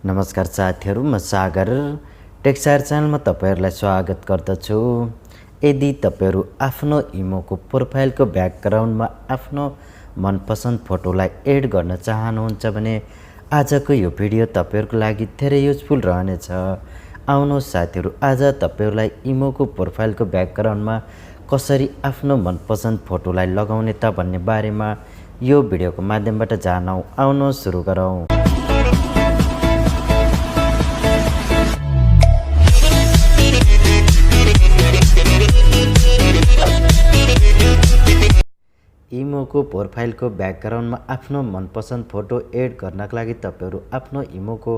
नमस्कार साथीहरु, म सागर टेक सागर च्यानलमा तपाईहरुलाई स्वागत गर्दछु। यदि तपाईहरु आफ्नो इमोको प्रोफाइलको ब्याकग्राउन्डमा आफ्नो मनपसन्द फोटोलाई एड गर्न चाहनुहुन्छ भने आजको यो भिडियो तपाईहरुको लागि धेरै युजफुल रहनेछ। आउनुहोस् साथीहरु, आज तपाईहरुलाई इमोको प्रोफाइलको ब्याकग्राउन्डमा कसरी आफ्नो मनपसन्द फोटोलाई लगाउने त भन्ने बारेमा यो भिडियोको माध्यमबाट जानौं। आउनुहोस् सुरु गरौं। इमोको प्रोफाइलको ब्याकग्राउन्डमा आफ्नो मनपसन्द फोटो एड गर्नका लागि तपाईहरु आफ्नो इमोको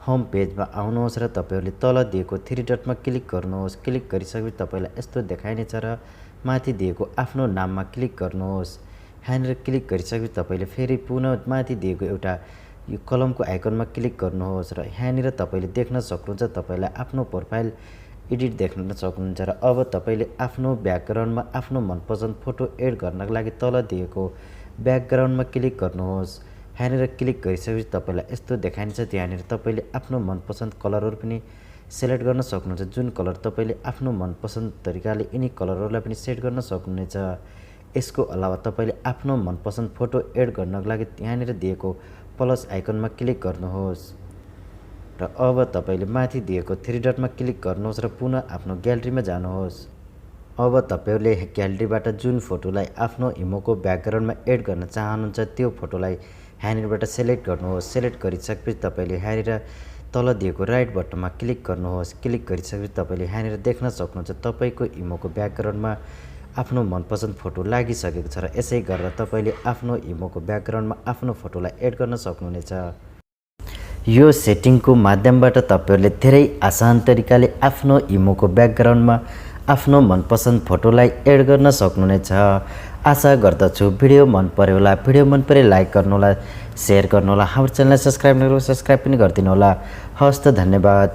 होम पेजमा आउनुहोस् र तपाईहरुले तल दिएको थ्री डटमा क्लिक गर्नुहोस्। क्लिक गरिसकेपछि तपाईलाई यस्तो देखाइनेछ र माथि दिएको आफ्नो नाममा क्लिक गर्नुहोस्। यहाँनिर क्लिक गरिसकेपछि तपाईले फेरि पुनः माथि दिएको एउटा यो कलमको आइकनमा क्लिक गर्नुहोस् र यहाँनिर तपाईले देख्न सक्नुहुन्छ तपाईलाई आफ्नो प्रोफाइल एडिट देख्न सक्नुहुन्छ। र अब तपाईले आफ्नो ब्याकग्राउन्डमा आफ्नो मनपसन्द फोटो एड गर्नका लागि तल दिएको ब्याकग्राउन्डमा क्लिक गर्नुहोस्। यहाँनिर क्लिक गरिसकेपछि तपाईलाई यस्तो देखाइन्छ। त्यहाँनिर तपाईले आफ्नो मनपसन्द कलरहरु पनि सेलेक्ट गर्न सक्नुहुन्छ। जुन कलर तपाईले आफ्नो मनपसन्द तरिकाले यिनी कलरहरुलाई पनि सेट गर्न सक्नुहुनेछ। यसको अलावा तपाईले आफ्नो मनपसन्द फोटो एड गर्नका लागि यहाँनिर दिएको प्लस आइकनमा क्लिक गर्नुहोस् र अब तपाईले माथि दिएको थ्री डटमा क्लिक गर्नुहोस् र पुनः आफ्नो ग्यालेरीमा जानुहोस्। अब तपाईहरुले ग्यालेरीबाट जुन फोटोलाई आफ्नो इमोको ब्याकग्राउन्डमा एड गर्न चाहनुहुन्छ त्यो फोटोलाई यहाँनिरबाट सेलेक्ट गर्नुहोस्। सेलेक्ट गरिसकेपछि तपाईले यहाँनिर तल दिएको राइट बटनमा क्लिक गर्नुहोस्। क्लिक गरिसकेपछि तपाईले यहाँनिर देख्न सक्नुहुन्छ तपाईको इमोको ब्याकग्राउन्डमा आफ्नो मनपसन्द फोटो लागिसकेको छ र यसै गरेर तपाईले आफ्नो इमोको ब्याकग्राउन्डमा आफ्नो फोटोलाई एड गर्न सक्नुहुनेछ। यो सेटिङको माध्यमबाट तपाईहरुले धेरै आसान तरिकाले आफ्नो इमोको ब्याकग्राउन्डमा आफ्नो मनपसन्द फोटोलाई एड गर्न सक्नुहुनेछ। आशा गर्दछु भिडियो मन पर्यो होला। भिडियो मन परे लाइक गर्नु होला, शेयर गर्नु होला, हाम्रो च्यानललाई सब्स्क्राइब पनि गरिदिनु होला। हवस् त, धन्यवाद।